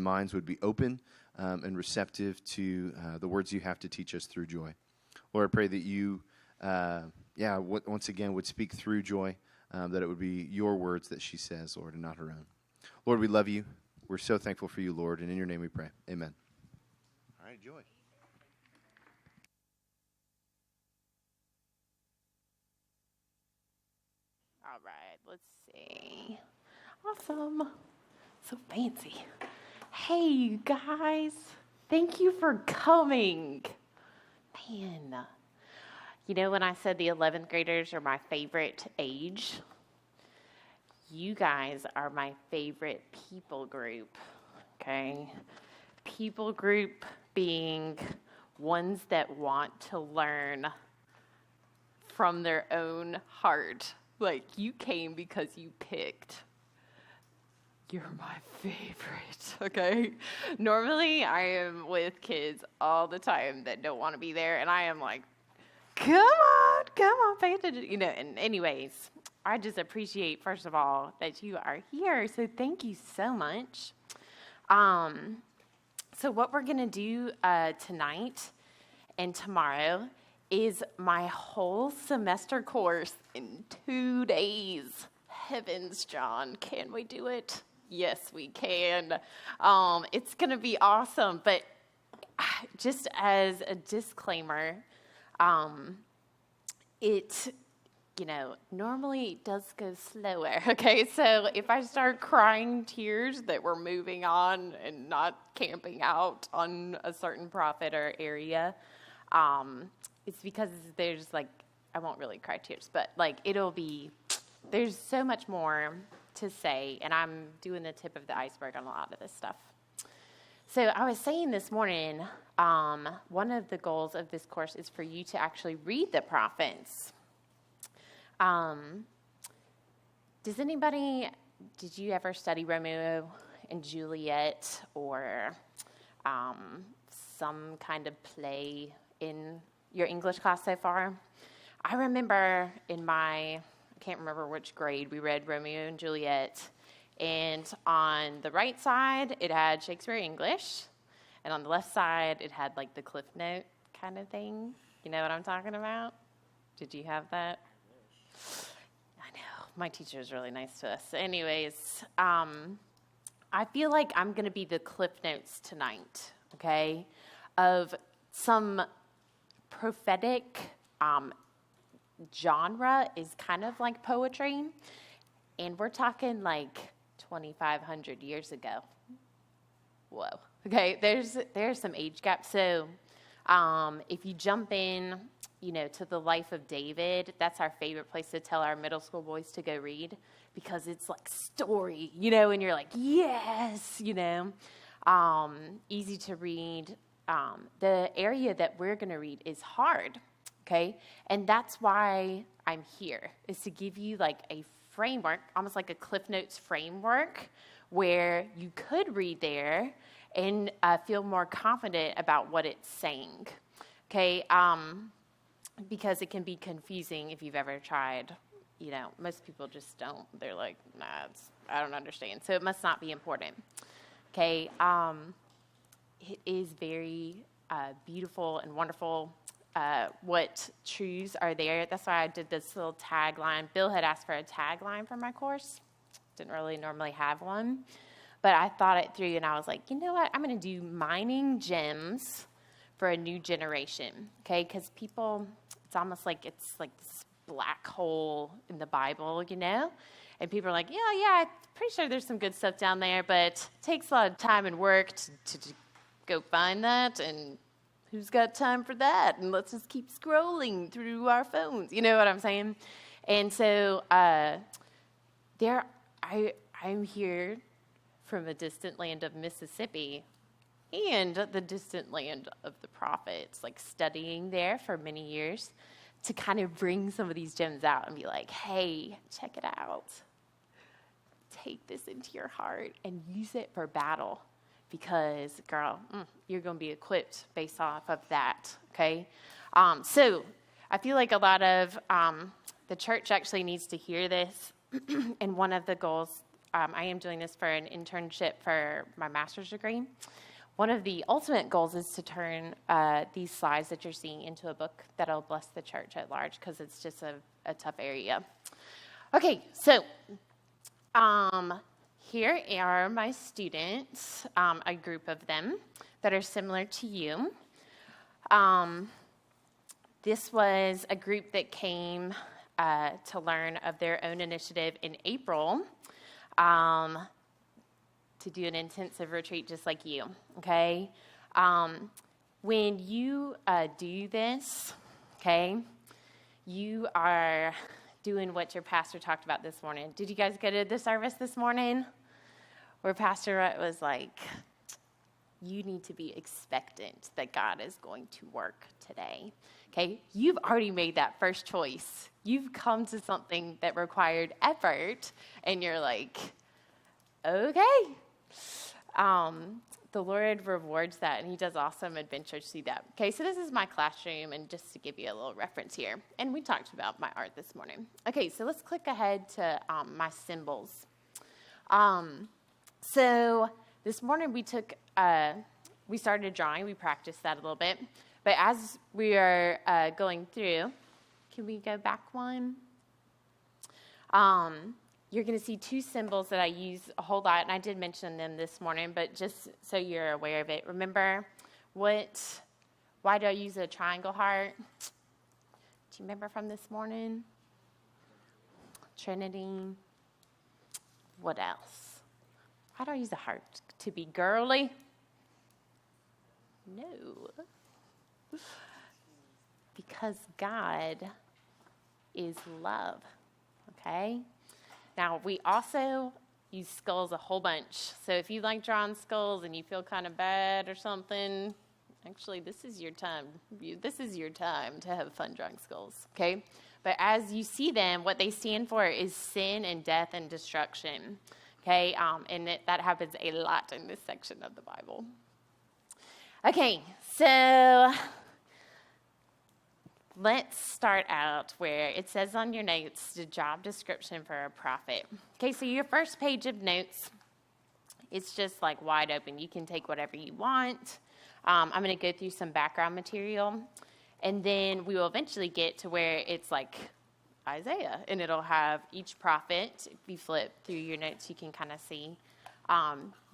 minds would be open and receptive to the words you have to teach us through Joy. Lord, I pray that you, once again, would speak through Joy, that it would be your words that she says, Lord, and not her own. Lord, we love you. We're so thankful for you, Lord, and in your name we pray. Amen. All right, Joy. All right, let's see. Awesome. So fancy. Hey, you guys. Thank you for coming. Man. You know when I said the 11th graders are my favorite age? You guys are my favorite people group, okay? People group being ones that want to learn from their own heart. Like, you came because you picked. You're my favorite, okay? Normally, I am with kids all the time that don't want to be there, and I am like, come on, pay attention. You know, and anyways, I just appreciate, first of all, that you are here, so thank you so much. So what we're going to do tonight and tomorrow is my whole semester course in 2 days. Heavens, John, can we do it? Yes, we can. It's going to be awesome, but just as a disclaimer, normally it does go slower, okay? So if I start crying tears that we're moving on and not camping out on a certain prophet or area, it's because there's I won't really cry tears, but there's so much more to say, and I'm doing the tip of the iceberg on a lot of this stuff. So I was saying this morning, one of the goals of this course is for you to actually read the prophets. Did you ever study Romeo and Juliet or some kind of play in your English class so far? I remember I can't remember which grade, we read Romeo and Juliet, and on the right side, it had Shakespeare English, and on the left side, it had the Cliff Note kind of thing. You know what I'm talking about? Did you have that? I know, my teacher is really nice to us. Anyways, I feel like I'm going to be the Cliff Notes tonight, okay, of some prophetic genre is kind of like poetry, and we're talking 2,500 years ago. Whoa. Okay, there's some age gap. So if you jump in, to the life of David, that's our favorite place to tell our middle school boys to go read because it's story, and you're like, yes, easy to read. The area that we're going to read is hard. Okay, and that's why I'm here, is to give you a framework, almost like a Cliff Notes framework, where you could read there and feel more confident about what it's saying. Okay, because it can be confusing if you've ever tried. Most people just don't. They're like, nah, I don't understand. So it must not be important. Okay, it is very beautiful and wonderful. What truths are there. That's why I did this little tagline. Bill had asked for a tagline for my course. Didn't really normally have one. But I thought it through, and I was like, you know what? I'm going to do mining gems for a new generation, okay? Because people, it's almost it's this black hole in the Bible, And people are like, yeah, I'm pretty sure there's some good stuff down there, but it takes a lot of time and work to go find that, and who's got time for that? And let's just keep scrolling through our phones. You know what I'm saying? And so I'm here from a distant land of Mississippi and the distant land of the prophets, studying there for many years to kind of bring some of these gems out and be like, hey, check it out. Take this into your heart and use it for battle. Because, girl, you're going to be equipped based off of that, okay? So I feel like a lot of the church actually needs to hear this. And one of the goals I am doing this for an internship for my master's degree. One of the ultimate goals is to turn these slides that you're seeing into a book that'll bless the church at large, because it's just a tough area. Okay, so here are my students, a group of them that are similar to you. This was a group that came to learn of their own initiative in April to do an intensive retreat just like you, okay? When you do this, okay, you are doing what your pastor talked about this morning. Did you guys go to the service this morning where Pastor was like, you need to be expectant that God is going to work today, okay? You've already made that first choice. You've come to something that required effort, and you're like, okay. The Lord rewards that, and he does awesome adventures through that. Okay, so this is my classroom, and just to give you a little reference here, and we talked about my art this morning. Okay, so let's click ahead to my symbols. So this morning we started drawing. We practiced that a little bit. But as we are going through, can we go back one? You're going to see two symbols that I use a whole lot, and I did mention them this morning, but just so you're aware of it. Remember why do I use a triangle heart? Do you remember from this morning? Trinity. What else? Why do I use a heart? To be girly? No. Because God is love, okay? Now, we also use skulls a whole bunch. So if you like drawing skulls and you feel kind of bad or something, actually, this is your time. This is your time to have fun drawing skulls, okay? But as you see them, what they stand for is sin and death and destruction, okay? And that happens a lot in this section of the Bible. Okay, so let's start out where it says on your notes, the job description for a prophet. Okay, so your first page of notes, it's just like wide open. You can take whatever you want. I'm going to go through some background material, and then we will eventually get to where it's like Isaiah, and it'll have each prophet. If you flip through your notes, you can kind of see.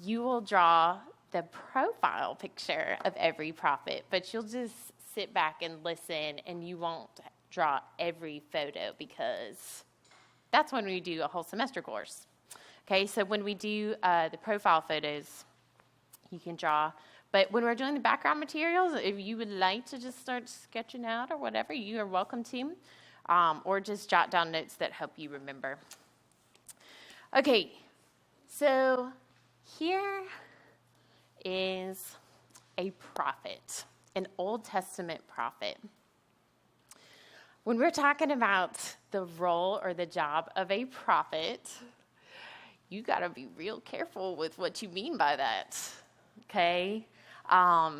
You will draw the profile picture of every prophet, but you'll just sit back and listen, and you won't draw every photo, because that's when we do a whole semester course. Okay, so when we do the profile photos, you can draw. But when we're doing the background materials, if you would like to just start sketching out or whatever, you are welcome to, or just jot down notes that help you remember. Okay, so here is a prophet, an Old Testament prophet. When we're talking about the role or the job of a prophet, you got to be real careful with what you mean by that, okay? I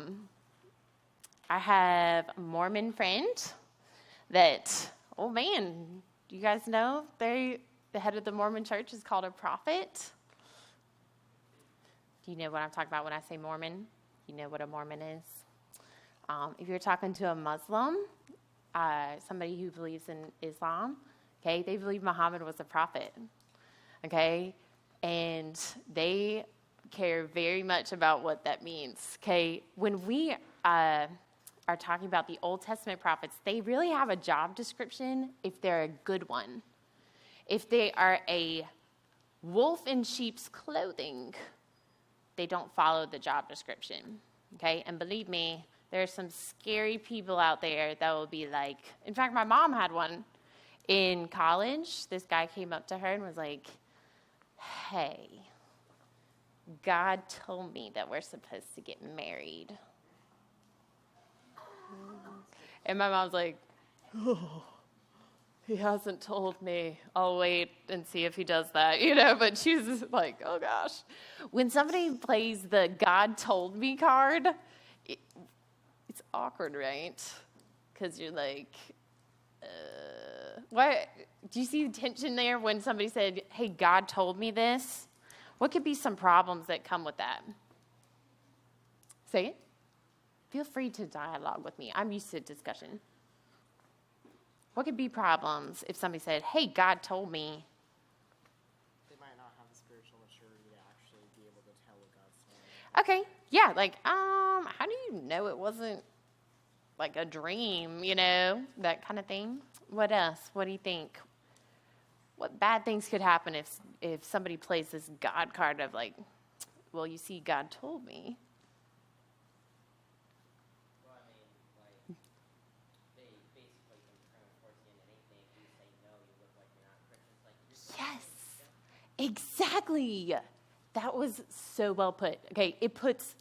have a Mormon friend that, oh man, do you guys know the head of the Mormon church is called a prophet? Do you know what I'm talking about when I say Mormon? You know what a Mormon is? If you're talking to a Muslim, somebody who believes in Islam, okay, they believe Muhammad was a prophet, okay? And they care very much about what that means, okay? When we are talking about the Old Testament prophets, they really have a job description if they're a good one. If they are a wolf in sheep's clothing, they don't follow the job description, okay? And believe me, there are some scary people out there that will be like, in fact, my mom had one in college. This guy came up to her and was like, hey, God told me that we're supposed to get married. And my mom's like, oh, he hasn't told me. I'll wait and see if he does that, but she's just like, oh gosh. When somebody plays the God told me card, it's awkward, right? Because you're like, what? Do you see the tension there when somebody said, hey, God told me this? What could be some problems that come with that? Say it. Feel free to dialogue with me. I'm used to discussion. What could be problems if somebody said, hey, God told me? They might not have the spiritual maturity to actually be able to tell what God's saying. Okay, yeah, like, how do you know it wasn't like a dream, that kind of thing? What else? What do you think? What bad things could happen if somebody plays this God card of like, well, you see, God told me. Well, I mean, like, they basically can turn towards the end of anything. If you say no, you look like you're not Christian. It's like, you're Yes, exactly. That was so well put. Okay, it puts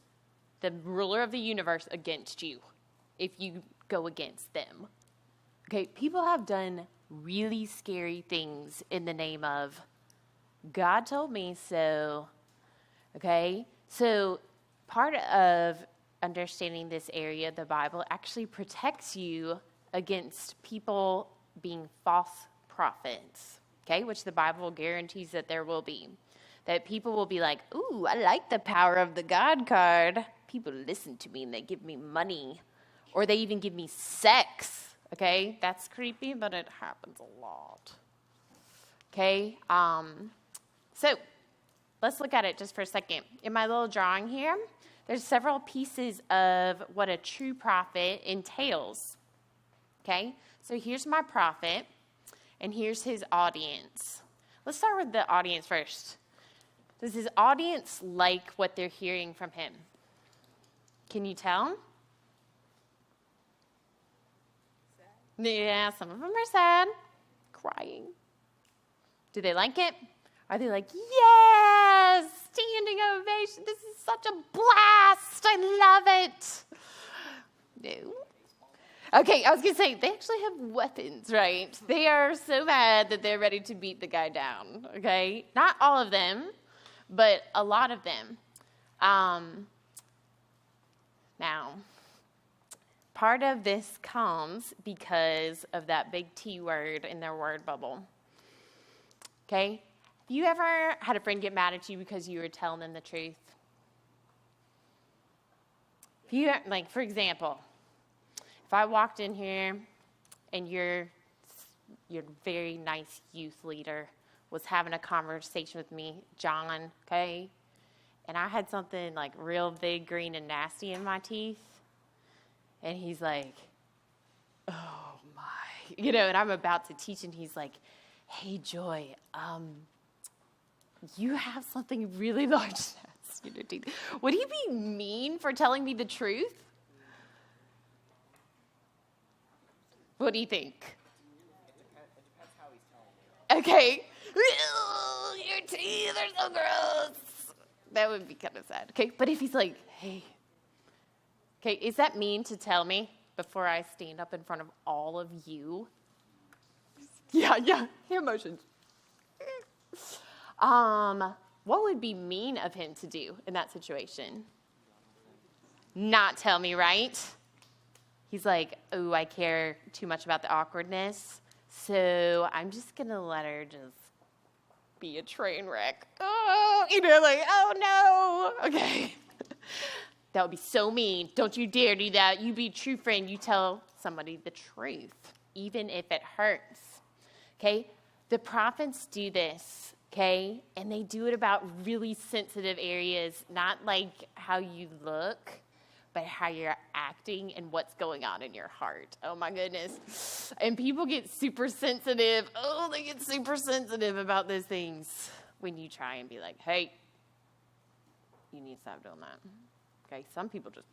the ruler of the universe against you if you go against them. Okay, people have done really scary things in the name of God told me so. Okay, so part of understanding this area of the Bible actually protects you against people being false prophets, okay, which the Bible guarantees that there will be. That people will be like, ooh, I like the power of the God card. People listen to me and they give me money, or they even give me sex. Okay, that's creepy, but it happens a lot. Okay, so let's look at it just for a second. In my little drawing here, there's several pieces of what a true prophet entails. Okay, so here's my prophet, and here's his audience. Let's start with the audience first. Does his audience like what they're hearing from him? Can you tell? Yeah, some of them are sad, crying. Do they like it? Are they like, yes, standing ovation, this is such a blast, I love it? No. Okay, I was going to say, they actually have weapons, right? They are so mad that they're ready to beat the guy down, okay? Not all of them, but a lot of them. Now, part of this comes because of that big T word in their word bubble. Okay? Have you ever had a friend get mad at you because you were telling them the truth? If you, like, for example, if I walked in here and your very nice youth leader was having a conversation with me, John, okay, and I had something like real big, green, and nasty in my teeth, and he's like, oh my, and I'm about to teach, and he's like, hey, Joy, you have something really large nasty in your teeth. Would he be mean for telling me the truth? What do you think? It depends how he's telling you. Okay. Your teeth are so gross. That would be kind of sad. Okay, but if he's like, hey, okay, is that mean to tell me before I stand up in front of all of you? Yeah, emotions. What would be mean of him to do in that situation? Not tell me, right? He's like, oh, I care too much about the awkwardness, so I'm just going to let her just be a train wreck. Oh, oh no. Okay. That would be so mean. Don't you dare do that. You be a true friend. You tell somebody the truth, even if it hurts. Okay? The prophets do this, okay? And they do it about really sensitive areas, not like how you look, but how you're acting and what's going on in your heart. Oh, my goodness. And people get super sensitive. Oh, they get super sensitive about those things when you try and be like, hey, you need to stop doing that. Okay, some people just...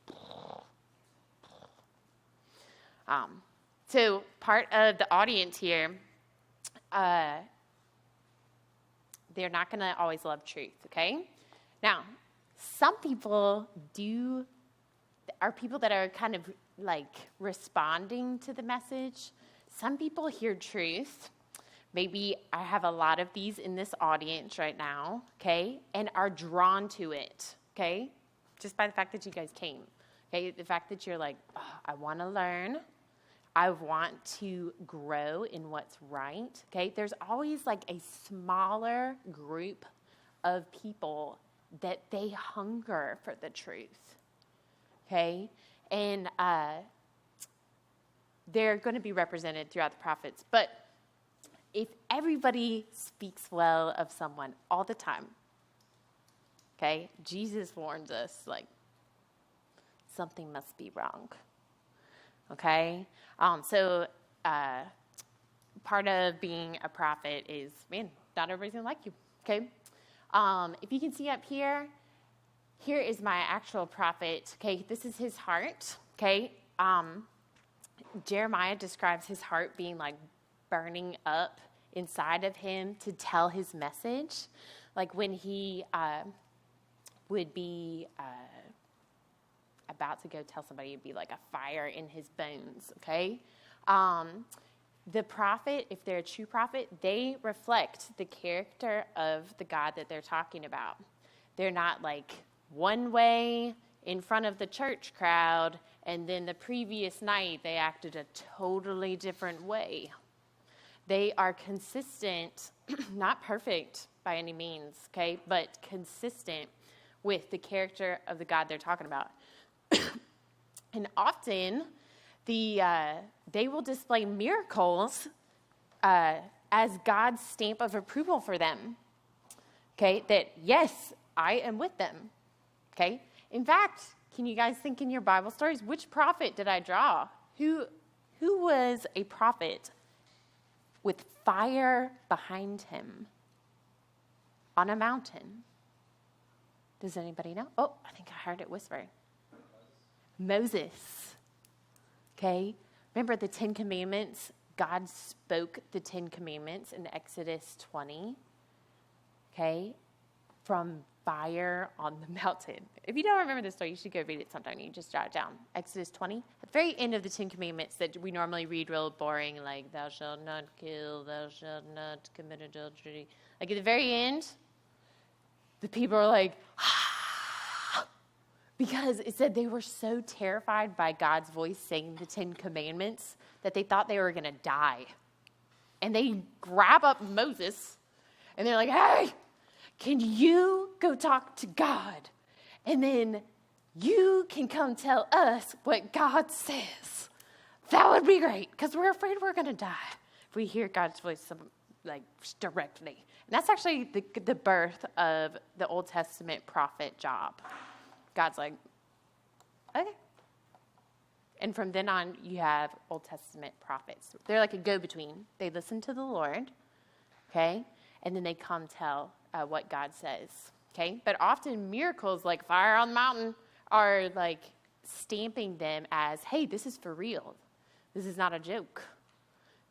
So part of the audience here, they're not going to always love truth, okay? Now, some people are people that are kind of like responding to the message. Some people hear truth. Maybe I have a lot of these in this audience right now, okay, and are drawn to it, okay, just by the fact that you guys came, okay, the fact that you're like, oh, I want to learn. I want to grow in what's right, okay? There's always like a smaller group of people that they hunger for the truth, okay? And they're going to be represented throughout the prophets. But if everybody speaks well of someone all the time, okay, Jesus warns us, like, something must be wrong, okay? So part of being a prophet is, man, not everybody's going to like you, okay? If you can see up here, here is my actual prophet, okay? This is his heart, okay? Jeremiah describes his heart being like burning up inside of him to tell his message. Like when he would be about to go tell somebody, it'd be like a fire in his bones, okay? The prophet, if they're a true prophet, they reflect the character of the God that they're talking about. They're not like one way in front of the church crowd, and then the previous night they acted a totally different way. They are consistent, not perfect by any means, okay, but consistent with the character of the God they're talking about. And often, they will display miracles as God's stamp of approval for them, okay, that, yes, I am with them, okay? In fact, can you guys think in your Bible stories, which prophet did I draw? Who was a prophet with fire behind him on a mountain? Does anybody know? Oh, I think I heard it whisper. Moses. Okay? Remember the 10 Commandments? God spoke the 10 Commandments in Exodus 20. Okay? From fire on the mountain. If you don't remember this story, you should go read it sometime. You just jot it down. Exodus 20. At the very end of the 10 Commandments that we normally read real boring, like, thou shalt not kill, thou shalt not commit adultery. Like, at the very end, the people are like, because it said they were so terrified by God's voice saying the 10 Commandments that they thought they were going to die. And they grab up Moses, and they're like, hey, can you go talk to God? And then you can come tell us what God says. That would be great, because we're afraid we're going to die if we hear God's voice like directly. And that's actually the birth of the Old Testament prophet job. God's like, okay. And from then on, you have Old Testament prophets. They're like a go-between. They listen to the Lord, okay? And then they come tell what God says, okay? But often miracles like fire on the mountain are like stamping them as, hey, this is for real. This is not a joke,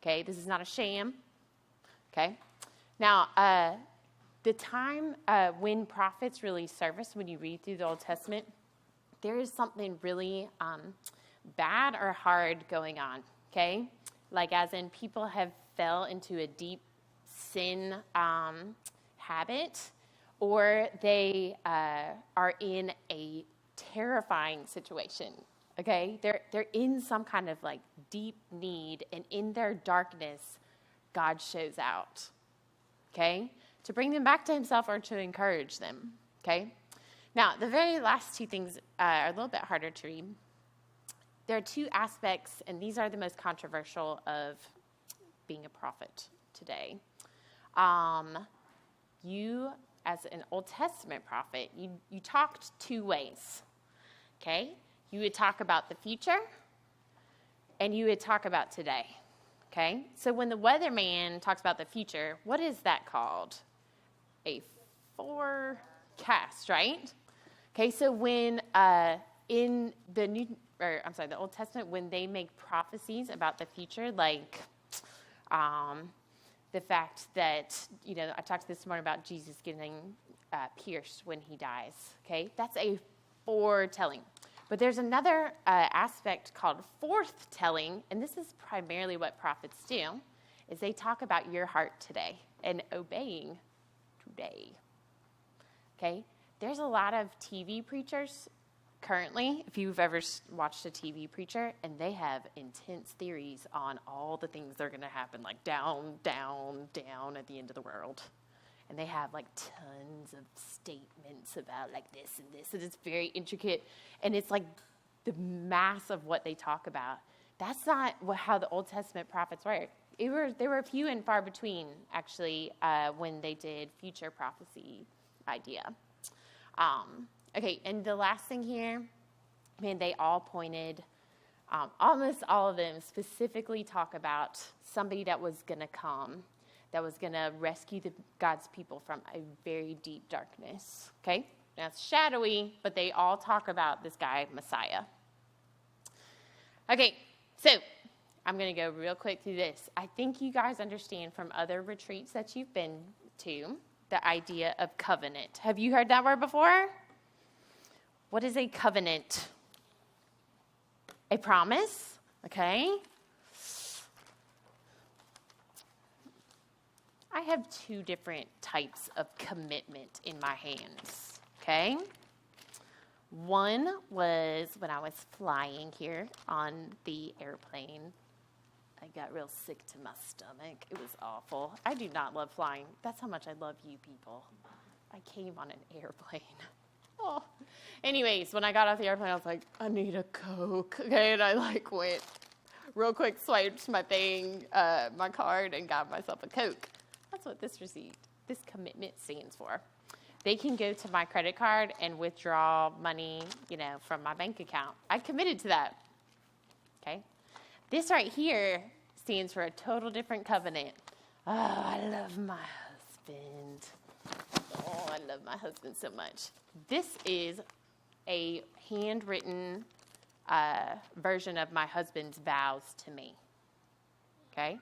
okay? This is not a sham, okay? Now, the time when prophets really surface, when you read through the Old Testament, there is something really bad or hard going on, okay? Like as in people have fell into a deep sin habit, or they are in a terrifying situation, okay? They're in some kind of like deep need, and in their darkness, God shows out, okay? To bring them back to himself or to encourage them, okay? Now, the very last two things are a little bit harder to read. There are two aspects, and these are the most controversial of being a prophet today. You, as an Old Testament prophet, you talked two ways, okay? You would talk about the future, and you would talk about today, okay? So when the weatherman talks about the future, what is that called? A forecast, right? Okay, so when in the the Old Testament, when they make prophecies about the future, like the fact that, I talked this morning about Jesus getting pierced when he dies, okay? That's a foretelling. But there's another aspect called forthtelling, and this is primarily what prophets do, is they talk about your heart today and obeying today, okay? There's a lot of TV preachers currently, if you've ever watched a TV preacher, and they have intense theories on all the things that are going to happen, like down, down, down at the end of the world. and they have like tons of statements about like this and this, and it's very intricate, and it's like the mass of what they talk about. That's not how the Old Testament prophets were. They were few and far between, actually, when they did future prophecy idea. Okay, and the last thing here, man, they all pointed, almost all of them specifically talk about somebody that was going to come, that was going to rescue God's people from a very deep darkness. Okay, that's shadowy, but they all talk about this guy, Messiah. Okay, so I'm going to go real quick through this. I think you guys understand from other retreats that you've been to the idea of covenant. Have you heard that word before? What is a covenant? A promise, okay? I have two different types of commitment in my hands, okay? One was when I was flying here on the airplane. I got real sick to my stomach. It was awful. I do not love flying. That's how much I love you people. I came on an airplane. Oh. Anyways, when I got off the airplane, I was like, I need a Coke. Okay, and I like went real quick, swiped my thing, my card, and got myself a Coke. That's what this receipt, this commitment stands for. They can go to my credit card and withdraw money, from my bank account. I committed to that. Okay? This right here stands for a total different covenant. Oh, I love my husband. Oh, I love my husband so much. This is a handwritten version of my husband's vows to me. Okay?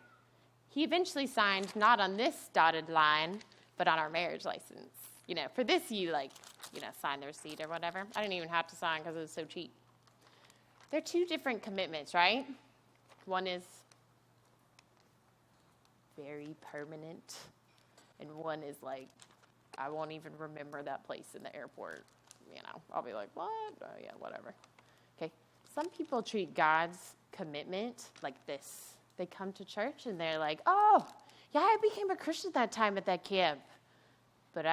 He eventually signed not on this dotted line, but on our marriage license. For this, you sign the receipt or whatever. I didn't even have to sign because it was so cheap. They're two different commitments, right? One is very permanent, and one is like, I won't even remember that place in the airport. I'll be like, what? Oh, yeah, whatever. Okay. Some people treat God's commitment like this. They come to church and they're like, oh, yeah, I became a Christian that time at that camp. But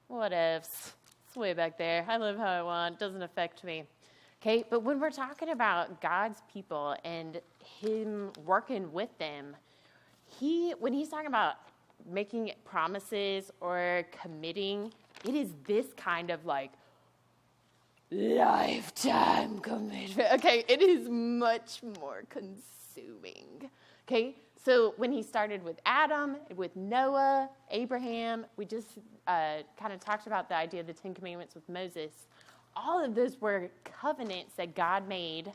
what ifs? It's way back there. I live how I want. Doesn't affect me. Okay, but when we're talking about God's people and him working with them, when he's talking about making promises or committing, it is this kind of like lifetime commitment. Okay, it is much more consuming. Okay, so when he started with Adam, with Noah, Abraham, we just kind of talked about the idea of the Ten Commandments with Moses. All of those were covenants that God made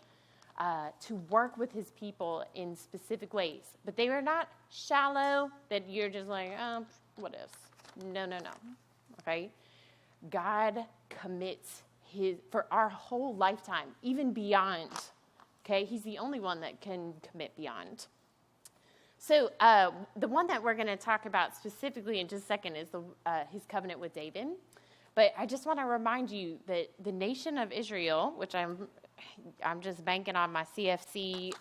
to work with his people in specific ways. But they were not shallow, that you're just like, oh, what ifs? No. Okay? God commits for our whole lifetime, even beyond. Okay? He's the only one that can commit beyond. So the one that we're going to talk about specifically in just a second is his covenant with David. But I just want to remind you that the nation of Israel, which I'm just banking on my CFC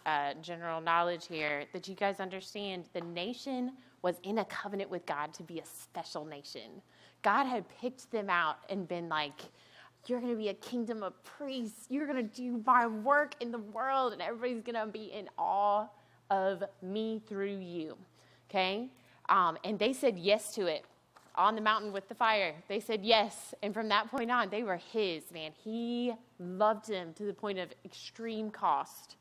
general knowledge here, that you guys understand the nation was in a covenant with God to be a special nation. God had picked them out and been like, you're going to be a kingdom of priests. You're going to do my work in the world, and everybody's going to be in awe of me through you. Okay? And they said yes to it. On the mountain with the fire, they said yes. And from that point on, they were his, man. He loved them to the point of extreme cost.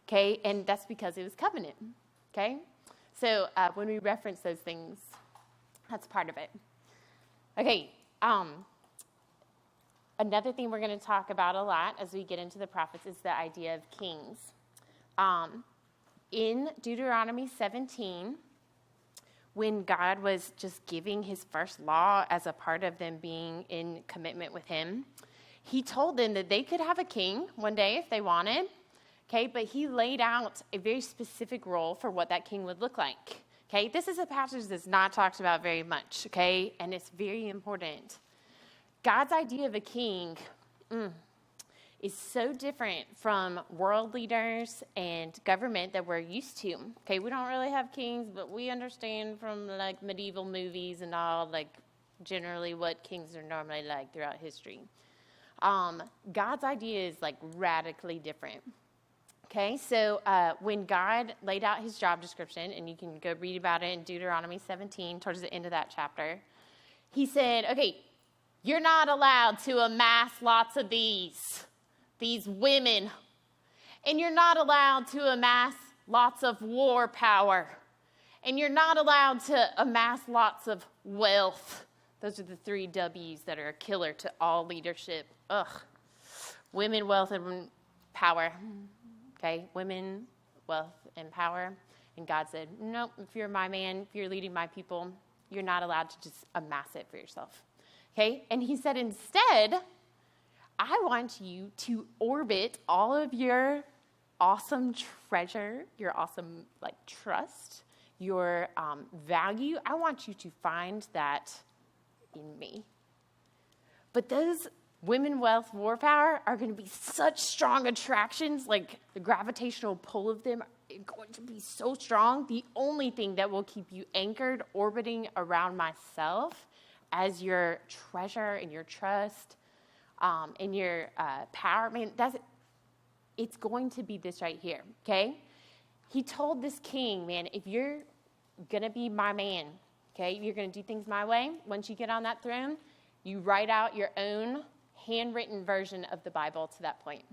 Okay? And that's because it was covenant. Okay? So when we reference those things, that's part of it. Okay. Another thing we're going to talk about a lot as we get into the prophets is the idea of kings. In Deuteronomy 17, when God was just giving his first law as a part of them being in commitment with him, he told them that they could have a king one day if they wanted, okay? But he laid out a very specific role for what that king would look like, okay? This is a passage that's not talked about very much, okay? And it's very important. God's idea of a king is so different from world leaders and government that we're used to. Okay, we don't really have kings, but we understand from like medieval movies and all, like generally what kings are normally like throughout history. God's idea is like radically different. Okay, so when God laid out his job description, and you can go read about it in Deuteronomy 17, towards the end of that chapter, he said, okay, you're not allowed to amass lots of these women, and you're not allowed to amass lots of war power, and you're not allowed to amass lots of wealth. Those are the 3 W's that are a killer to all leadership. Ugh. Women, wealth, and power. Okay, women, wealth, and power. And God said, nope, if you're my man, if you're leading my people, you're not allowed to just amass it for yourself. Okay, and he said, instead, I want you to orbit all of your awesome treasure, your awesome trust, your value. I want you to find that in me. But those women, wealth, war power are going to be such strong attractions, like the gravitational pull of them are going to be so strong. The only thing that will keep you anchored, orbiting around myself as your treasure and your trust and your power, man, it's going to be this right here, okay? He told this king, man, if you're going to be my man, okay, you're going to do things my way, once you get on that throne, you write out your own handwritten version of the Bible to that point.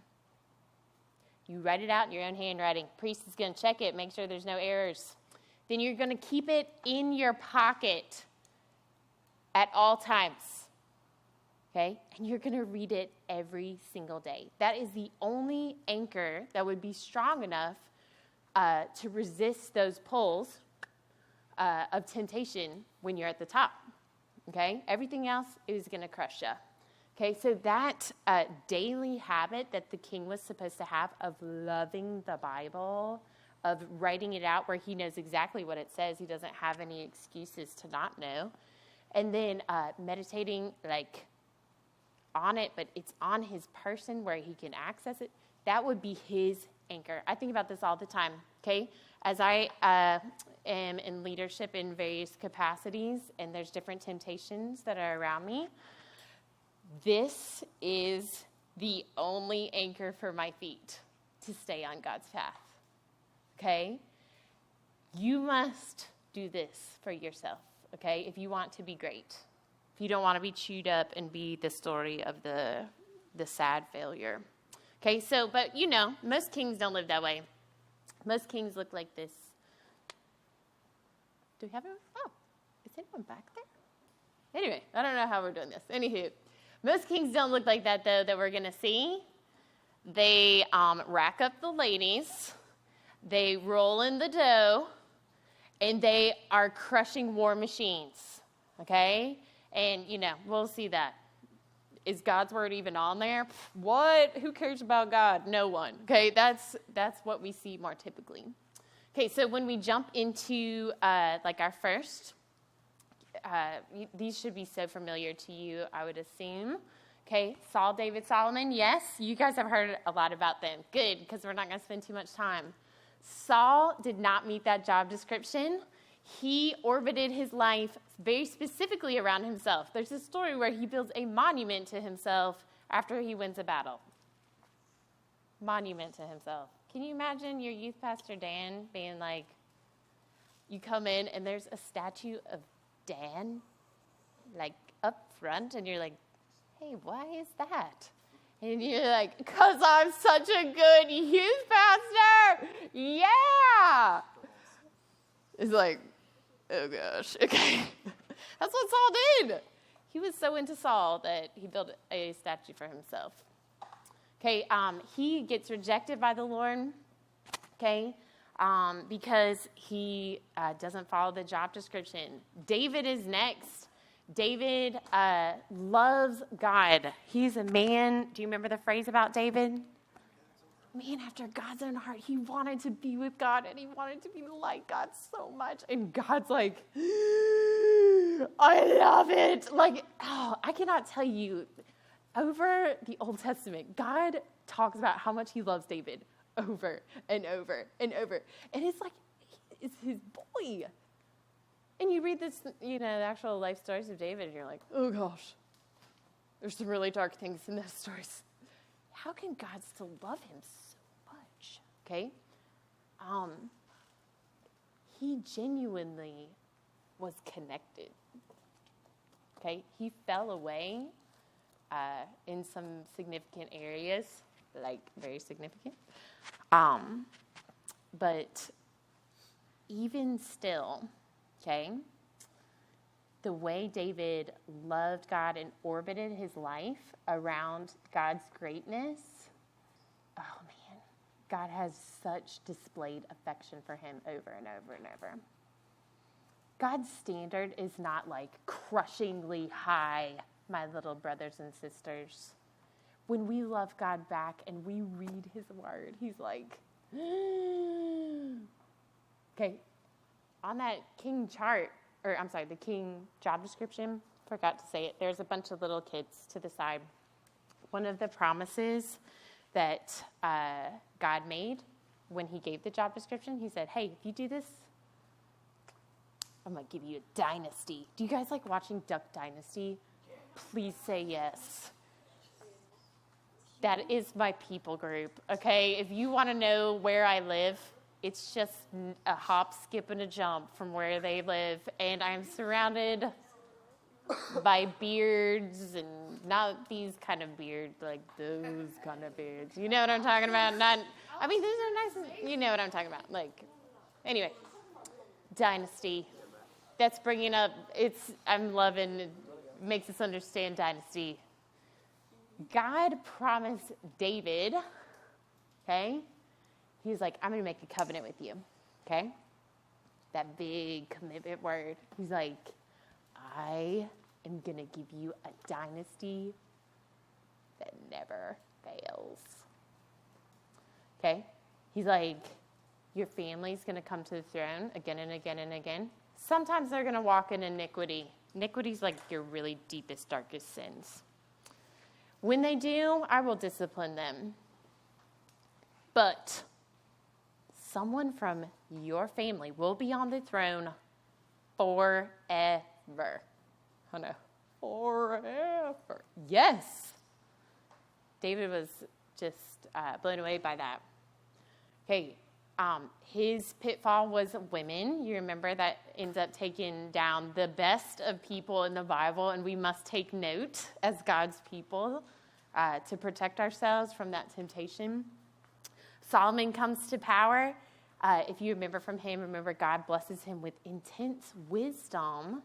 You write it out in your own handwriting. Priest is going to check it, make sure there's no errors. Then you're going to keep it in your pocket at all times. Okay? And you're going to read it every single day. That is the only anchor that would be strong enough to resist those pulls of temptation when you're at the top. Okay? Everything else is going to crush you. Okay, so that daily habit that the king was supposed to have of loving the Bible, of writing it out where he knows exactly what it says, he doesn't have any excuses to not know, and then meditating on it, but it's on his person where he can access it, that would be his anchor. I think about this all the time, okay? As I am in leadership in various capacities, and there's different temptations that are around me, this is the only anchor for my feet to stay on God's path, okay? You must do this for yourself, okay, if you want to be great. If you don't want to be chewed up and be the story of the sad failure. Okay, so, but most kings don't live that way. Most kings look like this. Do we have anyone? Oh, is anyone back there? Anyway, I don't know how we're doing this. Anywho. Most kings don't look like that, though, that we're going to see. They rack up the ladies. They roll in the dough. And they are crushing war machines. Okay? And, we'll see that. Is God's word even on there? What? Who cares about God? No one. Okay? That's what we see more typically. Okay, so when we jump into, our first... these should be so familiar to you, I would assume. Okay, Saul, David, Solomon, yes, you guys have heard a lot about them. Good, because we're not going to spend too much time. Saul did not meet that job description. He orbited his life very specifically around himself. There's a story where he builds a monument to himself after he wins a battle. Monument to himself. Can you imagine your youth pastor, Dan, being like, you come in and there's a statue of Dan, up front, and you're like, hey, why is that? And you're like, because I'm such a good youth pastor. Yeah. It's like, oh gosh, okay. That's what Saul did. He was so into Saul that he built a statue for himself. Okay, he gets rejected by the Lord, okay, because he doesn't follow the job description. David is next. David loves God. He's a man. Do you remember the phrase about David? Man after God's own heart. He wanted to be with God, and he wanted to be like God so much. And God's like, I love it. I cannot tell you over the Old Testament, God talks about how much he loves David over and over and over. And it's like, it's his boy. And you read this, the actual life stories of David, and you're like, oh gosh, there's some really dark things in those stories. How can God still love him so much? Okay? He genuinely was connected. Okay? He fell away in some significant areas, like very significant. But even still, okay, the way David loved God and orbited his life around God's greatness, oh man, God has such displayed affection for him over and over and over. God's standard is not like crushingly high, my little brothers and sisters. When we love God back and we read his word, he's like, okay, on that king chart, the king job description, forgot to say it, there's a bunch of little kids to the side. One of the promises that God made when he gave the job description, he said, hey, if you do this, I'm going to give you a dynasty. Do you guys like watching Duck Dynasty? Please say yes. That is my people group, okay? If you want to know where I live, it's just a hop, skip, and a jump from where they live. And I'm surrounded by beards, and not these kind of beards, like those kind of beards. You know what I'm talking about? These are nice. You know what I'm talking about. Like, anyway, Dynasty. That's bringing up, I'm loving, it makes us understand Dynasty. God promised David, okay? He's like, I'm going to make a covenant with you, okay? That big commitment word. He's like, I am going to give you a dynasty that never fails, okay? He's like, your family's going to come to the throne again and again and again. Sometimes they're going to walk in iniquity. Iniquity is like your really deepest, darkest sins. When they do, I will discipline them. But someone from your family will be on the throne forever. Oh no, forever. Yes. David was just blown away by that. Okay, his pitfall was women. You remember that ends up taking down the best of people in the Bible, and we must take note as God's people to protect ourselves from that temptation. Solomon comes to power. If you remember from him, remember God blesses him with intense wisdom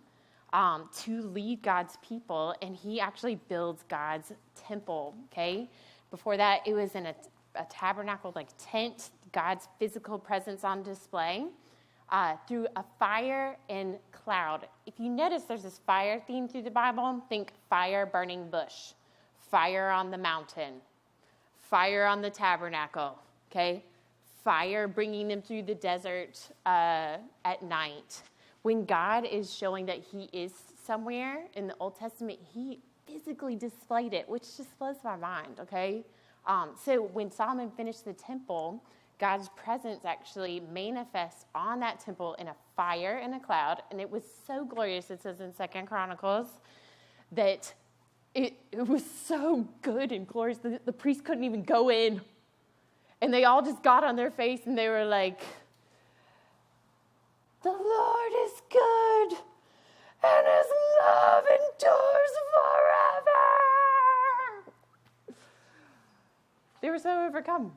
to lead God's people, and he actually builds God's temple, okay? Before that, it was in a tabernacle, like tent, God's physical presence on display through a fire and cloud. If you notice, there's this fire theme through the Bible. Think fire burning bush, fire on the mountain, fire on the tabernacle, okay? Fire bringing them through the desert at night. When God is showing that he is somewhere in the Old Testament, he physically displayed it, which just blows my mind, okay? So when Solomon finished the temple, God's presence actually manifests on that temple in a fire and a cloud, and it was so glorious, it says in 2 Chronicles, that it was so good and glorious that the priests couldn't even go in. And they all just got on their face, and they were like, the Lord is good, and his love endures forever. They were so overcome.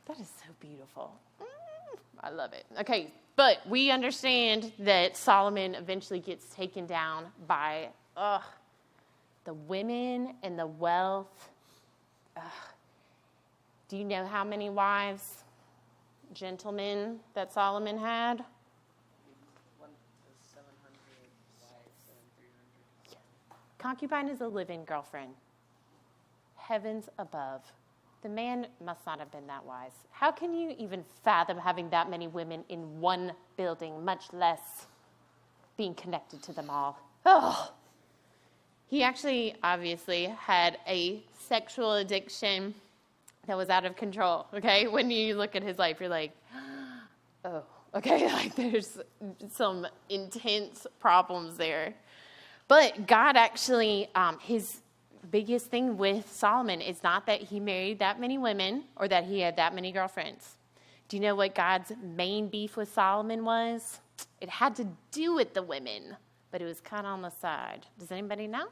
That is so beautiful. I love it. Okay, but we understand that Solomon eventually gets taken down by the women and the wealth. Do you know how many wives, gentlemen, that Solomon had? 700 wives and 300. Concubine is a live-in girlfriend. Heavens above. The man must not have been that wise. How can you even fathom having that many women in one building, much less being connected to them all? Oh, He actually obviously had a sexual addiction that was out of control, okay? When you look at his life, you're like, oh, okay, like there's some intense problems there. But God actually, his biggest thing with Solomon is not that he married that many women or that he had that many girlfriends. Do you know what God's main beef with Solomon was? It had to do with the women, but it was kind of on the side. Does anybody know?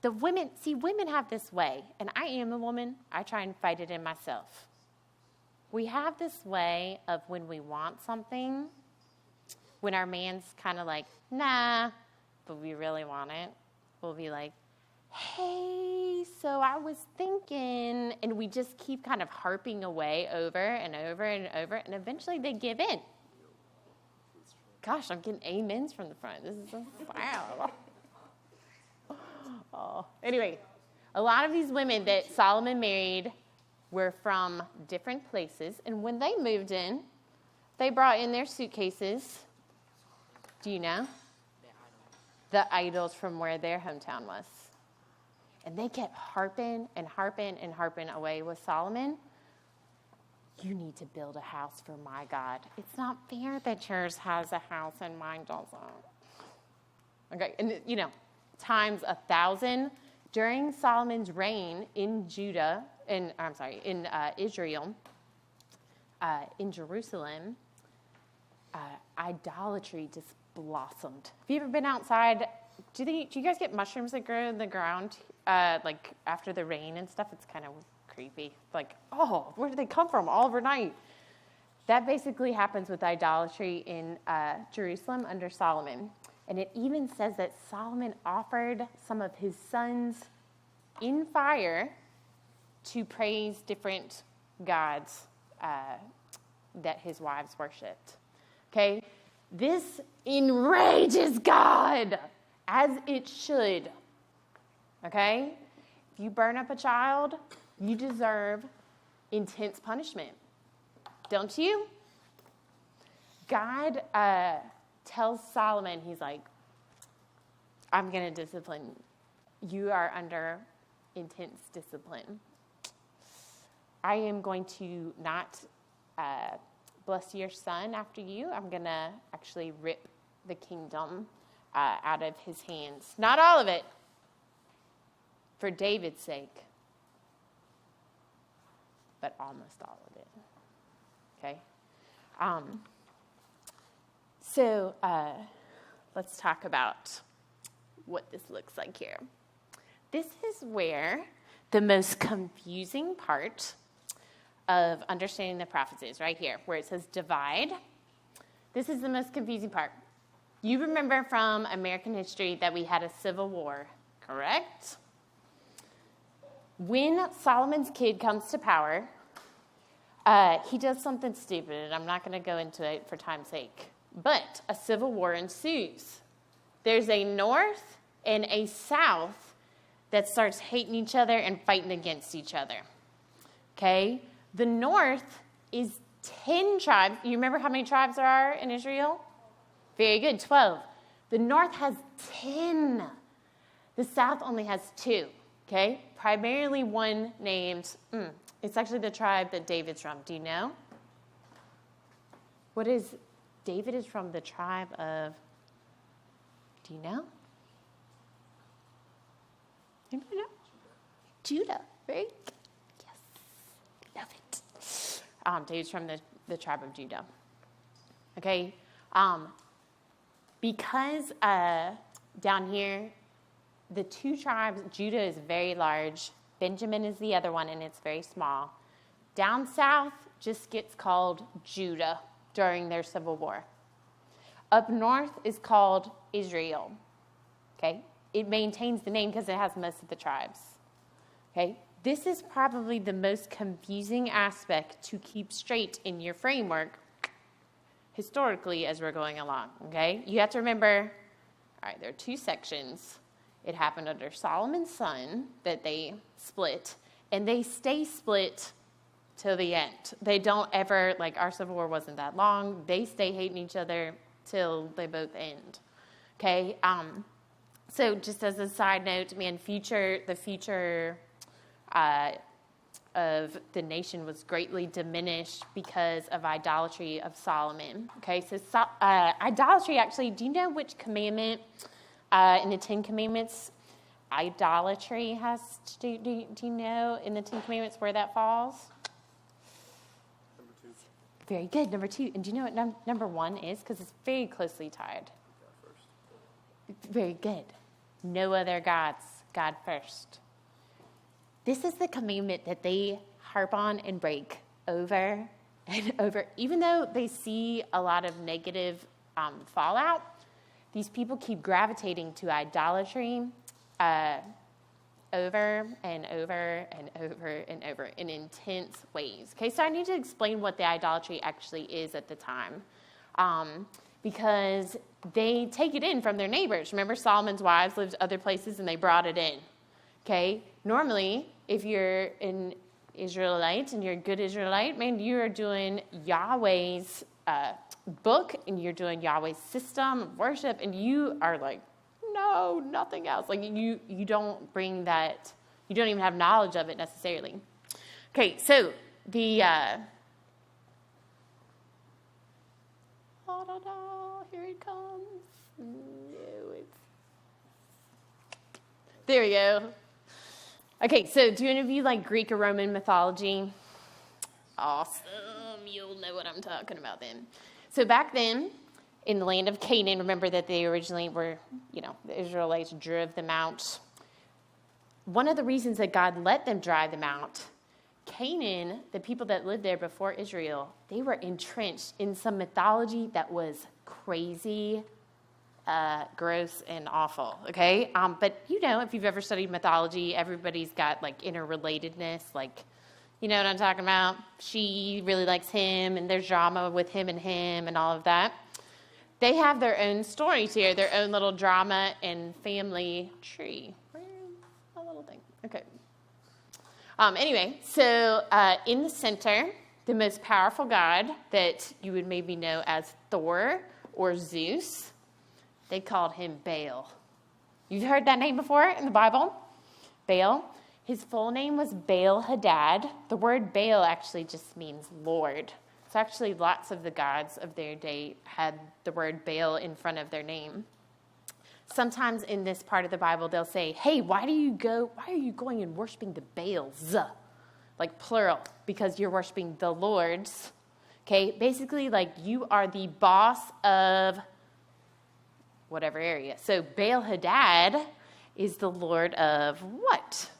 The women, see, women have this way, and I am a woman. I try and fight it in myself. We have this way of when we want something, when our man's kind of like, nah, but we really want it, we'll be like, hey, so I was thinking, and we just keep kind of harping away over and over and over, and eventually they give in. Gosh, I'm getting amens from the front. This is so wow. Oh. Anyway, a lot of these women that Solomon married were from different places, and when they moved in, they brought in their suitcases. Do you know? The idols from where their hometown was. And they kept harping and harping and harping away with Solomon. You need to build a house for my God. It's not fair that yours has a house and mine doesn't. Okay, and you know, times 1,000 during Solomon's reign in Judah, in Israel, in Jerusalem, idolatry just blossomed. Have you ever been outside? Do you guys get mushrooms that grow in the ground, like after the rain and stuff? It's kind of creepy. Like, oh, where do they come from all overnight? That basically happens with idolatry in Jerusalem under Solomon. And it even says that Solomon offered some of his sons in fire to praise different gods that his wives worshipped. Okay? This enrages God, as it should. Okay? If you burn up a child, you deserve intense punishment. Don't you? God tells Solomon, he's like, I'm going to discipline. You are under intense discipline. I am going to not bless your son after you. I'm going to actually rip the kingdom out of his hands. Not all of it, for David's sake, but almost all of it. Okay? So let's talk about what this looks like here. This is where the most confusing part of understanding the prophets is, right here, where it says divide. This is the most confusing part. You remember from American history that we had a civil war, correct? When Solomon's kid comes to power, he does something stupid, and I'm not going to go into it for time's sake. But a civil war ensues. There's a north and a south that starts hating each other and fighting against each other. Okay? The north is 10 tribes. You remember how many tribes there are in Israel? Very good, 12. The north has 10. The south only has 2. Okay? Primarily one named, it's actually the tribe that David's from. Do you know? David is from the tribe of, do you know? Anybody know? Judah, right? Yes. Love it. David's from the tribe of Judah. Okay? Because down here, the 2 tribes, Judah is very large. Benjamin is the other one, and it's very small. Down south just gets called Judah during their civil war. Up north is called Israel. Okay? It maintains the name because it has most of the tribes. Okay? This is probably the most confusing aspect to keep straight in your framework historically as we're going along. Okay? You have to remember, all right, there are 2 sections. It happened under Solomon's son that they split, and they stay split till the end. They don't ever, like our civil war wasn't that long. They stay hating each other till they both end. Okay. So just as a side note, man, the future of the nation was greatly diminished because of idolatry of Solomon. Okay, so idolatry, actually, do you know which commandment in the Ten Commandments idolatry has to do? Do you know in the Ten Commandments where that falls? Number 2. Very good, number 2. And do you know what number 1 is? Because it's very closely tied. God first. Very good. No other gods, God first. This is the commandment that they harp on and break over and over. Even though they see a lot of negative fallout, these people keep gravitating to idolatry over and over and over and over in intense ways. Okay, so I need to explain what the idolatry actually is at the time. Because they take it in from their neighbors. Remember, Solomon's wives lived other places and they brought it in. Okay? Normally, if you're an Israelite and you're a good Israelite, man, you are doing Yahweh's book and you're doing Yahweh's system of worship, and you are like, no, nothing else. Like you don't bring that, you don't even have knowledge of it necessarily. Okay, so the here it comes. No, there we go. Okay, so do any of you like Greek or Roman mythology? Awesome. You'll know what I'm talking about then. So back then, in the land of Canaan, remember that they originally were, the Israelites drove them out. One of the reasons that God let them drive them out, Canaan, the people that lived there before Israel, they were entrenched in some mythology that was crazy, gross, and awful, okay? But if you've ever studied mythology, everybody's got, like, interrelatedness, like, you know what I'm talking about? She really likes him, and there's drama with him and all of that. They have their own stories here, their own little drama and family tree. Where's my little thing? Okay. Anyway, so in the center, the most powerful god that you would maybe know as Thor or Zeus, they called him Baal. You've heard that name before in the Bible? Baal. His full name was Baal-Hadad. The word Baal actually just means Lord. So actually lots of the gods of their day had the word Baal in front of their name. Sometimes in this part of the Bible, they'll say, hey, why are you going and worshiping the Baals? Like plural, because you're worshiping the Lords. Okay, basically like you are the boss of whatever area. So Baal-Hadad is the Lord of what?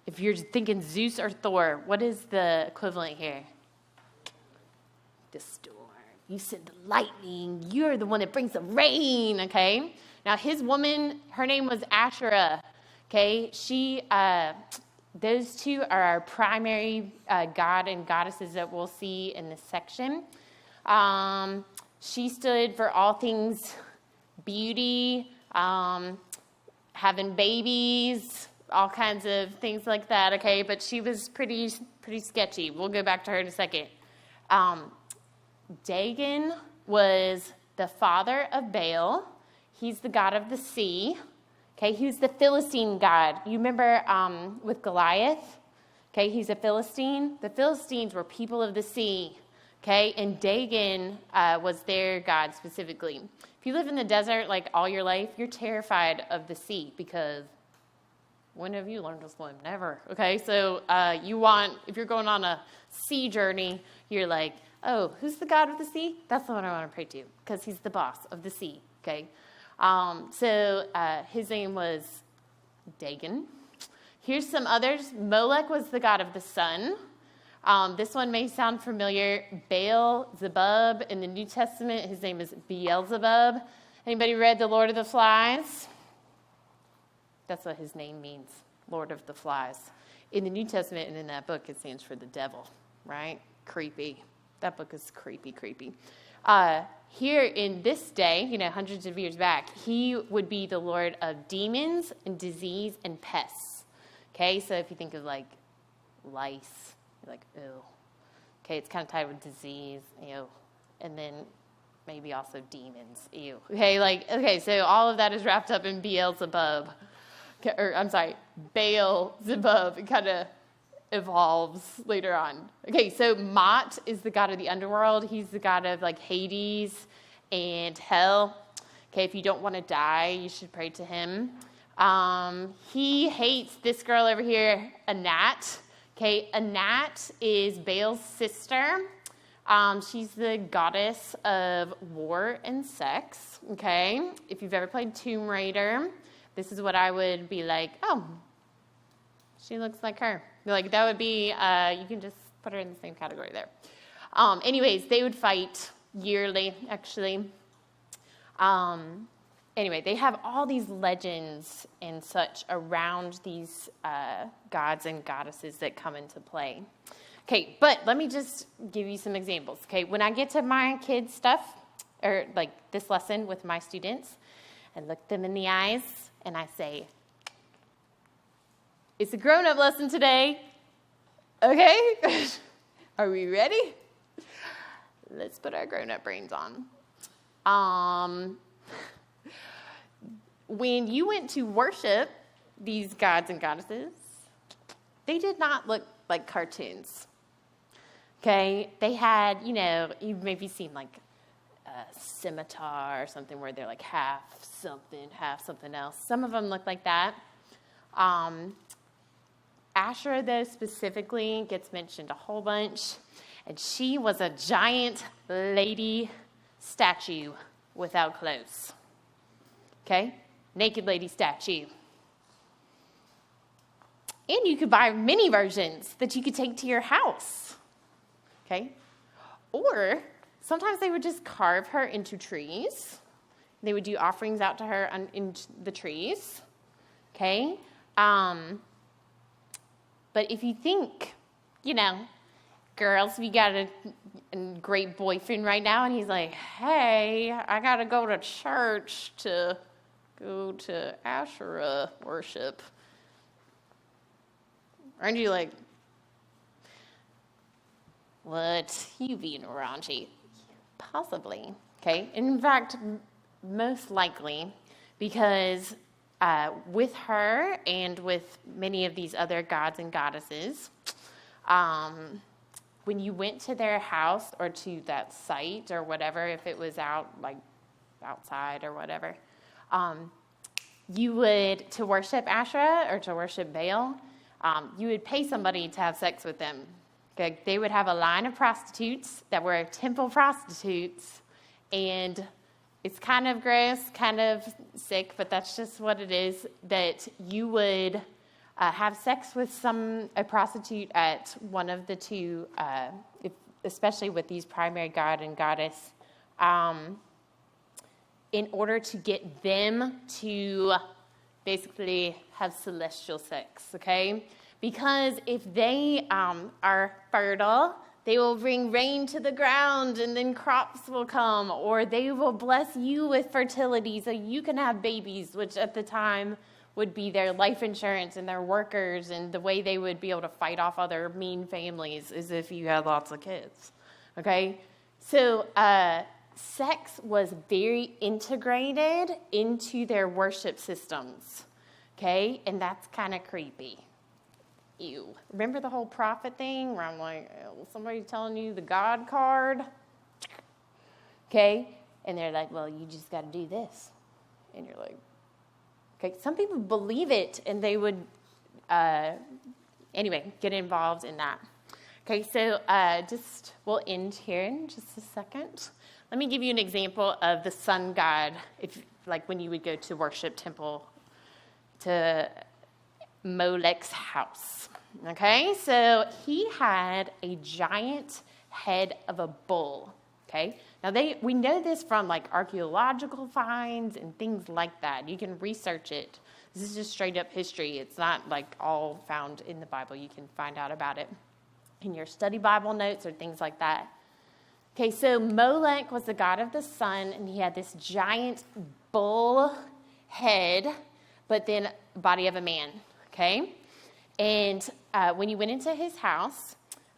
If you're thinking Zeus or Thor, what is the equivalent here? The storm. You send the lightning. You're the one that brings the rain, okay? Now, his woman, her name was Asherah, okay? Those two are our primary god and goddesses that we'll see in this section. She stood for all things beauty, having babies, all kinds of things like that, okay? But she was pretty sketchy. We'll go back to her in a second. Dagon was the father of Baal. He's the god of the sea. Okay, he was the Philistine god. You remember with Goliath? Okay, he's a Philistine. The Philistines were people of the sea. Okay, and Dagon was their god specifically. If you live in the desert like all your life, you're terrified of the sea because when have you learned to swim? Never. Okay, so if you're going on a sea journey, you're like, oh, who's the god of the sea? That's the one I want to pray to because he's the boss of the sea. Okay, so his name was Dagon. Here's some others. Molech was the god of the sun. This one may sound familiar. Baal-zebub in the New Testament, his name is Beelzebub. Anybody read The Lord of the Flies? That's what his name means, Lord of the Flies. In the New Testament and in that book, it stands for the devil, right? Creepy. That book is creepy. Here in this day, hundreds of years back, he would be the Lord of demons and disease and pests. Okay, so if you think of like lice, you're like, ew. Okay, it's kind of tied with disease, ew. And then maybe also demons. Ew. Okay, so all of that is wrapped up in Beelzebub. Okay, or I'm sorry, Baal-zebub. It kind of evolves later on. Okay, so Mot is the god of the underworld. He's the god of like Hades and hell. Okay, if you don't want to die, you should pray to him. He hates this girl over here, Anat. Okay, Anat is Baal's sister. She's the goddess of war and sex. Okay, if you've ever played Tomb Raider, this is what I would be like, oh, she looks like her. Like, that would be, you can just put her in the same category there. Anyways, they would fight yearly, actually. Anyway, they have all these legends and such around these gods and goddesses that come into play. Okay, but let me just give you some examples. Okay, when I get to my kids' stuff, or like this lesson with my students, I look them in the eyes and I say, it's a grown-up lesson today. Okay? Are we ready? Let's put our grown-up brains on. When you went to worship these gods and goddesses, they did not look like cartoons. Okay? They had, you've maybe seen like a scimitar or something where they're like half something else. Some of them look like that. Asherah, though, specifically gets mentioned a whole bunch. And she was a giant lady statue without clothes. Okay? Naked lady statue. And you could buy mini versions that you could take to your house. Okay? Or sometimes they would just carve her into trees. They would do offerings out to her in the trees. Okay? But if you think, girls, we got a great boyfriend right now, and he's like, hey, I got to go to church to go to Asherah worship. Aren't you like, what? You being raunchy? Possibly. Okay? In fact, most likely, because with her and with many of these other gods and goddesses, when you went to their house or to that site or whatever, if it was outside or whatever, you would, to worship Asherah or to worship Baal, you would pay somebody to have sex with them. Okay? They would have a line of prostitutes that were temple prostitutes, and it's kind of gross, kind of sick, but that's just what it is, that you would have sex with a prostitute at one of the two, especially with these primary god and goddess, in order to get them to basically have celestial sex, okay? Because if they are fertile, they will bring rain to the ground and then crops will come, or they will bless you with fertility so you can have babies, which at the time would be their life insurance and their workers, and the way they would be able to fight off other mean families is if you had lots of kids, okay? So sex was very integrated into their worship systems, okay? And that's kind of creepy. Ew. Remember the whole prophet thing where I'm like, somebody telling you the God card? Okay? And they're like, well, you just got to do this. And you're like, okay. Some people believe it, and they would, get involved in that. Okay, so we'll end here in just a second. Let me give you an example of the sun god, when you would go to worship temple to Molech's house. Okay, so he had a giant head of a bull. Okay, now we know this from archaeological finds and things like that. You can research it. This is just straight up history. It's not all found in the Bible. You can find out about it in your study Bible notes or things like that. Okay, so Molech was the god of the sun, and he had this giant bull head, but then body of a man. Okay? And when you went into his house,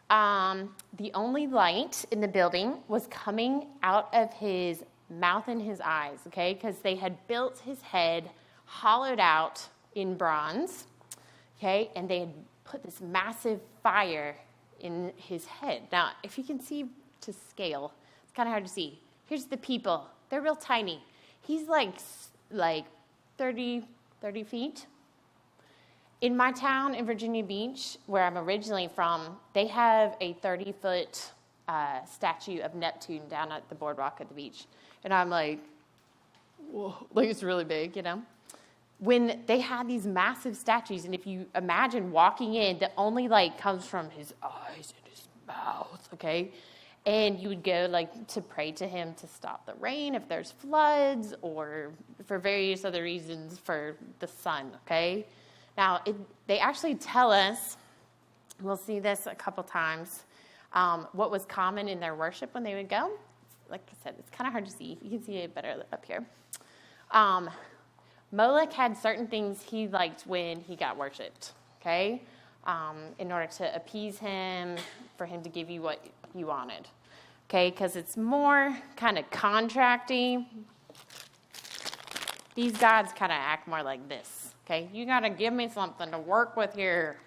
The only light in the building was coming out of his mouth and his eyes, okay? Because they had built his head hollowed out in bronze, okay? And they had put this massive fire in his head. Now, if you can see to scale, it's kind of hard to see. Here's the people. They're real tiny. He's like 30 feet. In my town in Virginia Beach, where I'm originally from, they have a 30-foot statue of Neptune down at the boardwalk at the beach. And I'm like, whoa, like it's really big, you know? When they had these massive statues, and if you imagine walking in, the only light comes from his eyes and his mouth, okay? And you would go to pray to him to stop the rain if there's floods or for various other reasons for the sun, okay? Now, they actually tell us, we'll see this a couple times, what was common in their worship when they would go. Like I said, it's kind of hard to see. You can see it better up here. Molech had certain things he liked when he got worshipped, okay, in order to appease him, for him to give you what you wanted, okay, because it's more kind of contracty. These gods kind of act more like this, okay? You got to give me something to work with here,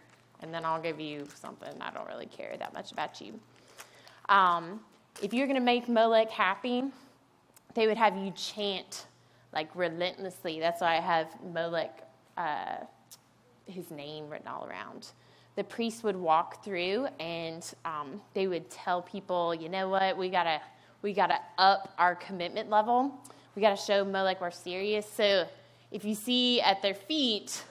and then I'll give you something. I don't really care that much about you. If you're going to make Molech happy, they would have you chant relentlessly. That's why I have Molech, his name written all around. The priests would walk through and they would tell people, you know what, we gotta up our commitment level. We gotta show Molech we're serious. So if you see at their feet,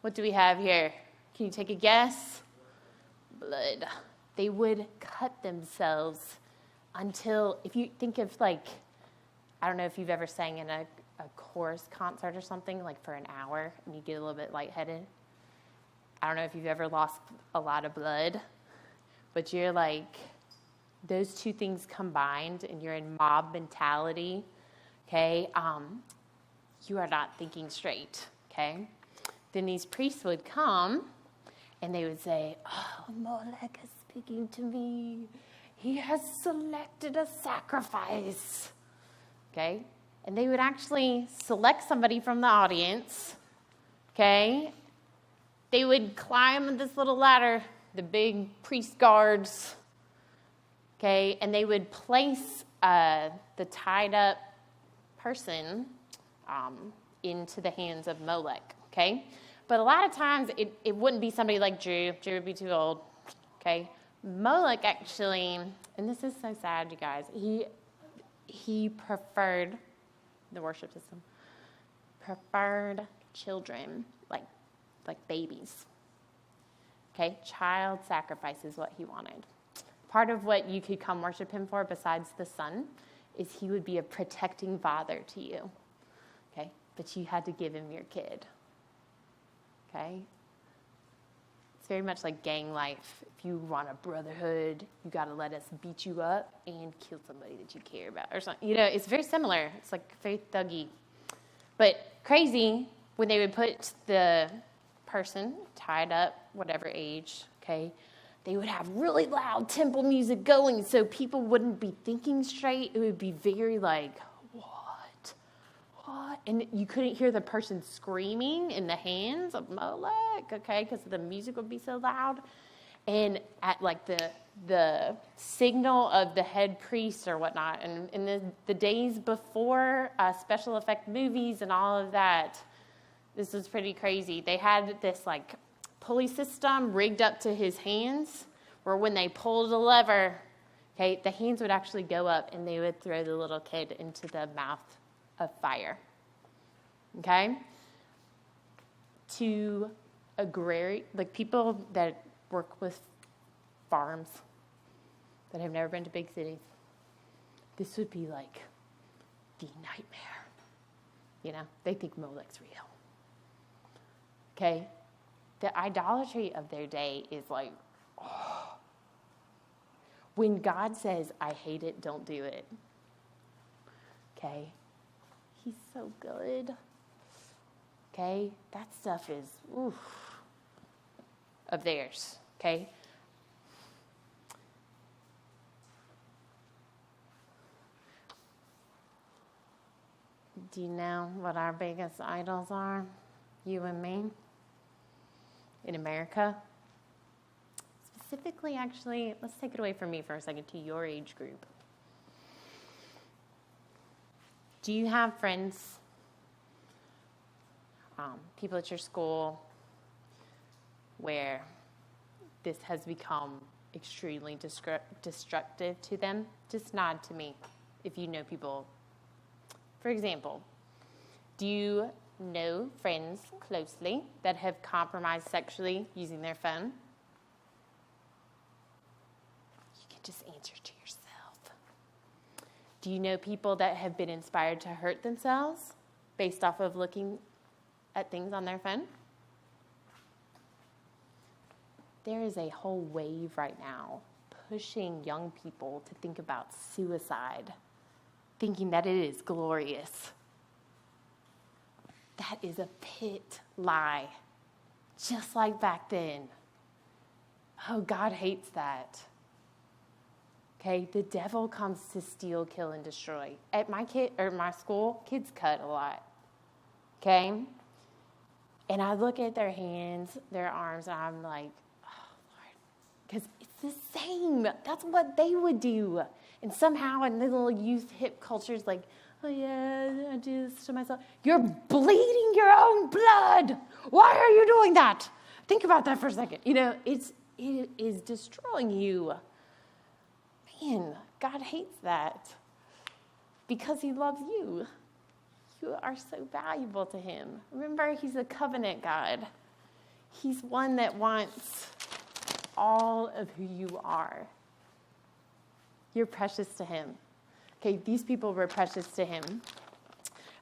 what do we have here? Can you take a guess? Blood. They would cut themselves until, if you think of I don't know if you've ever sang in a chorus concert or something, for an hour, and you get a little bit lightheaded. I don't know if you've ever lost a lot of blood, but you're those two things combined, and you're in mob mentality, okay? You are not thinking straight, okay? Then these priests would come, and they would say, oh, Molech is speaking to me. He has selected a sacrifice, okay? And they would actually select somebody from the audience, okay? They would climb this little ladder, the big priest guards, okay? And they would place the tied up person into the hands of Molech, okay? But a lot of times it wouldn't be somebody like Drew. Drew would be too old, okay? Molech actually, and this is so sad, you guys, he preferred, the worship system, preferred children, like babies. Okay, child sacrifice is what he wanted. Part of what you could come worship him for, besides the son, is he would be a protecting father to you. Okay, but you had to give him your kid. Okay? It's very much like gang life. If you want a brotherhood, you got to let us beat you up and kill somebody that you care about or something. You know, it's very similar. It's like very thuggy. But crazy, when they would put the person tied up, whatever age, okay, they would have really loud temple music going so people wouldn't be thinking straight. It would be very what? And you couldn't hear the person screaming in the hands of Molech, okay, because the music would be so loud. And at the signal of the head priest or whatnot, and in the days before special effect movies and all of that, this was pretty crazy. They had this pulley system rigged up to his hands where when they pulled a lever, okay, the hands would actually go up and they would throw the little kid into the mouth of fire. Okay? To people that work with farms that have never been to big cities, this would be the nightmare. You know, they think Molech's real. Okay? The idolatry of their day is when God says, I hate it, don't do it. Okay? He's so good. Okay? That stuff is, of theirs. Okay? Do you know what our biggest idols are? You and me? In America? Specifically, actually, let's take it away from me for a second to your age group. Do you have friends, people at your school, where this has become extremely destructive to them? Just nod to me if you know people. For example, do you know friends closely that have compromised sexually using their phone? You can just answer to yourself. Do you know people that have been inspired to hurt themselves based off of looking at things on their phone? There is a whole wave right now pushing young people to think about suicide, thinking that it is glorious. That is a pit lie, just like back then. Oh, God hates that. Okay, the devil comes to steal, kill, and destroy. At my school, kids cut a lot. Okay? And I look at their hands, their arms, and I'm like, oh, Lord. Because it's the same. That's what they would do. And somehow in the little youth hip cultures, like, oh yeah, I do this to myself. You're bleeding your own blood. Why are you doing that? Think about that for a second. You know, it is destroying you. Man, God hates that because he loves you. You are so valuable to him. Remember, he's a covenant God. He's one that wants all of who you are. You're precious to him. Okay, these people were precious to him.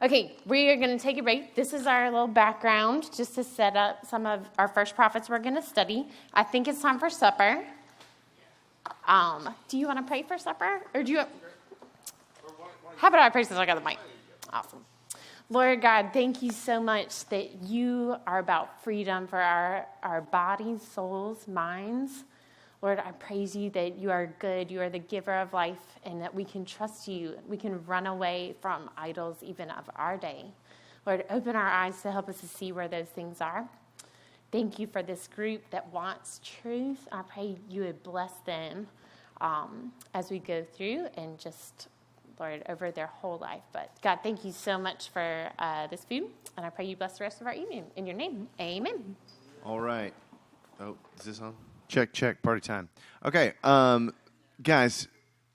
Okay, we are going to take a break. This is our little background just to set up some of our first prophets we're going to study. I think it's time for supper. Do you want to pray for supper? Or do you... How about I pray since I got the mic? Awesome. Lord God, thank you so much that you are about freedom for our bodies, souls, minds. Lord, I praise you that you are good, you are the giver of life, and that we can trust you. We can run away from idols even of our day. Lord, open our eyes to help us to see where those things are. Thank you for this group that wants truth. I pray you would bless them as we go through and just, Lord, over their whole life. But God, thank you so much for this food, and I pray you bless the rest of our evening. In your name, amen. All right. Oh, is this on? Check, party time. Okay, guys,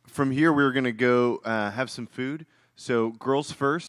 from here we're going to go have some food. So girls first.